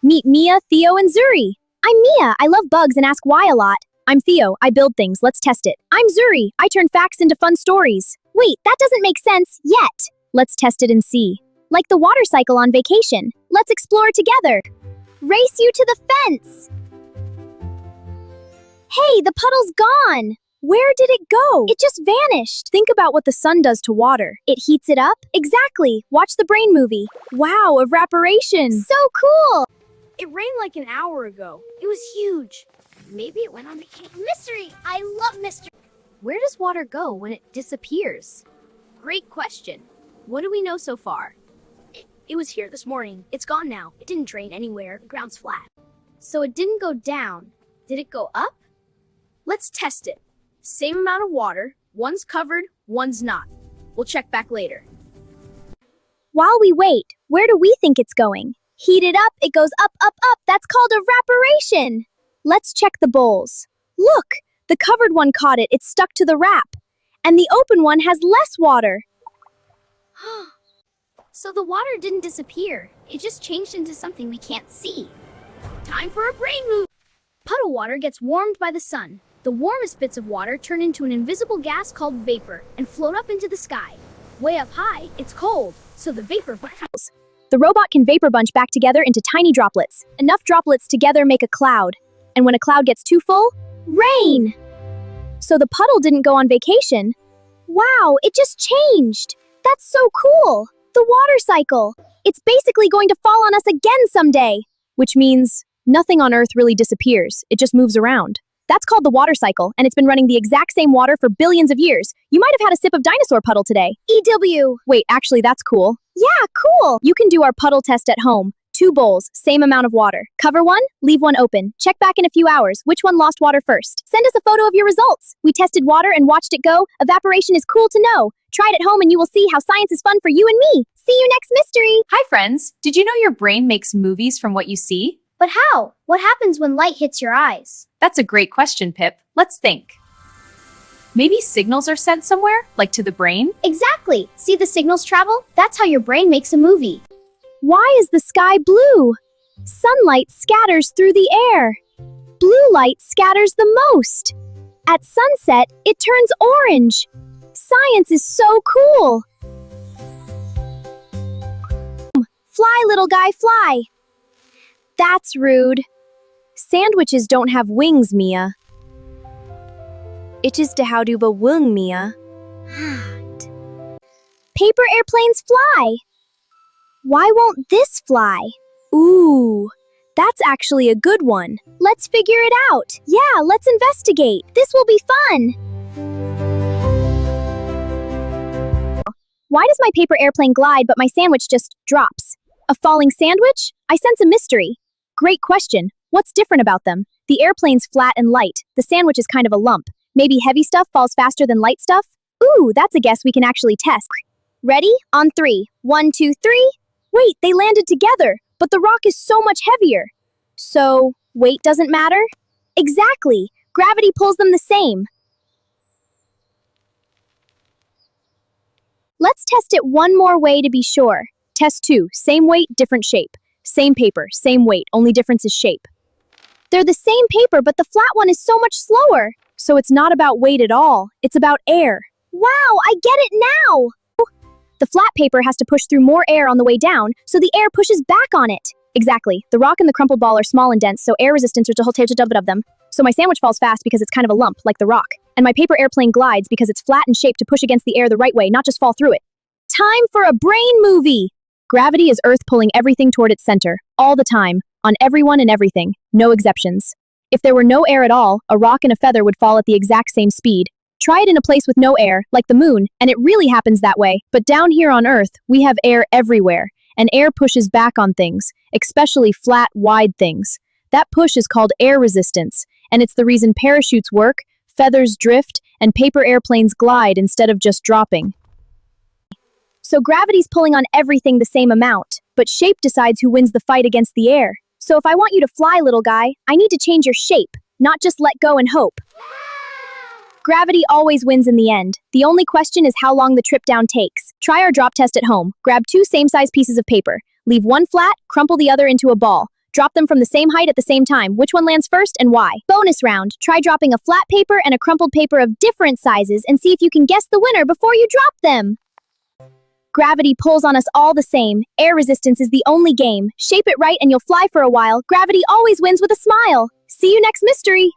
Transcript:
Meet Mia, Theo, and Zuri. I'm Mia. I love bugs and ask why a lot. I'm Theo. I build things. Let's test it. I'm Zuri. I turn facts into fun stories. Wait, that doesn't make sense yet. Let's test it and see. Like the water cycle on vacation. Let's explore together. Race you to the fence. Hey, the puddle's gone. Where did it go? It just vanished. Think about what the sun does to water. It heats it up? Exactly. Watch the brain movie. Wow, evaporation. So cool. It rained like an hour ago. It was huge. Maybe it went on vacation. Mystery! I love mystery! Where does water go when it disappears? Great question. What do we know so far? It was here this morning. It's gone now. It didn't drain anywhere. The ground's flat. So it didn't go down. Did it go up? Let's test it. Same amount of water. One's covered, one's not. We'll check back later. While we wait, where do we think it's going? Heat it up, it goes up, up, up. That's called evaporation. Let's check the bowls. Look, the covered one caught it. It's stuck to the wrap. And the open one has less water. So the water didn't disappear. It just changed into something we can't see. Time for a brain move. Puddle water gets warmed by the sun. The warmest bits of water turn into an invisible gas called vapor and float up into the sky. Way up high, it's cold, so the vapor bounces. The robot can vapor bunch back together into tiny droplets. Enough droplets together make a cloud. And when a cloud gets too full, rain! So the puddle didn't go on vacation. Wow, it just changed. That's so cool. The water cycle. It's basically going to fall on us again someday. Which means nothing on Earth really disappears. It just moves around. That's called the water cycle, and it's been running the exact same water for billions of years. You might have had a sip of dinosaur puddle today. EW! Wait, actually, that's cool. Yeah, cool! You can do our puddle test at home. 2 bowls, same amount of water. Cover one, leave one open. Check back in a few hours. Which one lost water first? Send us a photo of your results. We tested water and watched it go. Evaporation is cool to know. Try it at home and you will see how science is fun for you and me. See you next mystery! Hi, friends. Did you know your brain makes movies from what you see? But how? What happens when light hits your eyes? That's a great question, Pip. Let's think. Maybe signals are sent somewhere, like to the brain? Exactly! See the signals travel? That's how your brain makes a movie. Why is the sky blue? Sunlight scatters through the air. Blue light scatters the most. At sunset, it turns orange. Science is so cool. Fly, little guy, fly. That's rude. Sandwiches don't have wings, Mia. It is to how do ba wung, Mia. Paper airplanes fly. Why won't this fly? Ooh, that's actually a good one. Let's figure it out. Yeah, let's investigate. This will be fun. Why does my paper airplane glide but my sandwich just drops? A falling sandwich? I sense a mystery. Great question. What's different about them? The airplane's flat and light. The sandwich is kind of a lump. Maybe heavy stuff falls faster than light stuff? Ooh, that's a guess we can actually test. Ready? On 3. 1, 2, 3. Wait, they landed together, but the rock is so much heavier. So, weight doesn't matter? Exactly. Gravity pulls them the same. Let's test it one more way to be sure. Test 2. Same weight, different shape. Same paper, same weight, only difference is shape. They're the same paper, but the flat one is so much slower. So it's not about weight at all. It's about air. Wow, I get it now! The flat paper has to push through more air on the way down, so the air pushes back on it. Exactly. The rock and the crumpled ball are small and dense, so air resistance are to hold of them. So my sandwich falls fast because it's kind of a lump, like the rock. And my paper airplane glides because it's flat and shaped to push against the air the right way, not just fall through it. Time for a brain movie! Gravity is Earth pulling everything toward its center, all the time, on everyone and everything, no exceptions. If there were no air at all, a rock and a feather would fall at the exact same speed. Try it in a place with no air, like the moon, and it really happens that way. But down here on Earth, we have air everywhere, and air pushes back on things, especially flat, wide things. That push is called air resistance, and it's the reason parachutes work, feathers drift, and paper airplanes glide instead of just dropping. So gravity's pulling on everything the same amount, but shape decides who wins the fight against the air. So if I want you to fly, little guy, I need to change your shape, not just let go and hope. Gravity always wins in the end. The only question is how long the trip down takes. Try our drop test at home. Grab 2 same-size pieces of paper. Leave one flat, crumple the other into a ball. Drop them from the same height at the same time. Which one lands first and why? Bonus round. Try dropping a flat paper and a crumpled paper of different sizes and see if you can guess the winner before you drop them. Gravity pulls on us all the same. Air resistance is the only game. Shape it right and you'll fly for a while. Gravity always wins with a smile. See you next mystery.